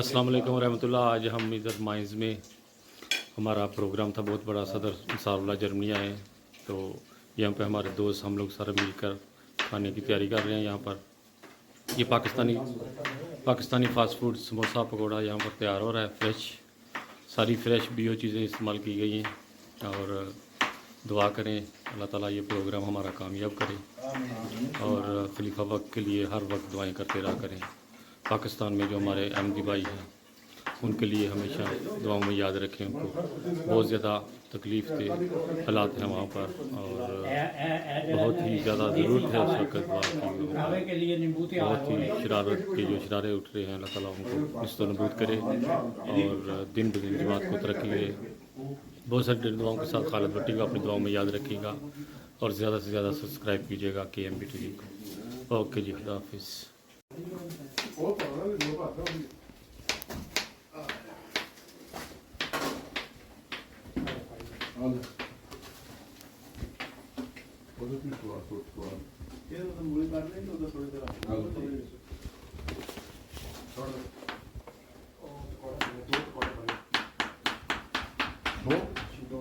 अस्सलाम वालेकुम रहमतुल्लाह। आज हम इधर माइंस में हमारा प्रोग्राम था बहुत बड़ा। सदर अंसारुल्लाह जर्मनी आए, तो यहाँ पे हमारे दोस्त हम लोग सारे मिलकर खाने की तैयारी कर रहे हैं। यहाँ पर ये पाकिस्तानी फ़ास्ट फूड समोसा पकौड़ा यहाँ पर तैयार हो रहा है। सारी फ्रेश बियो चीज़ें इस्तेमाल की गई हैं। और दुआ करें अल्लाह ताला ये प्रोग्राम हमारा कामयाब करे और खलीफा वक्त के लिए हर वक्त दुआएं करते रहा करें। पाकिस्तान में जो हमारे अहमदी भाई हैं उनके लिए हमेशा दुआओं में याद रखें। उनको बहुत ज़्यादा तकलीफ़ थे, हालात हैं वहाँ पर, और बहुत ही ज़्यादा ज़रूरत है उस वक्त दुआ की। बहुत ही शरारत के जो शरारे उठ रहे हैं, अल्लाह ताला उनको निस्तनबूद करे और दिन ब दिन जमात को तरक्की दे। बहुत सारी दुआओं के साथ खालिद भट्टी को अपनी दुआओं में याद रखिएगा और ज़्यादा से ज़्यादा सब्सक्राइब कीजिएगा KMB TV को। ओके जी, खुदा हाफिज़। दो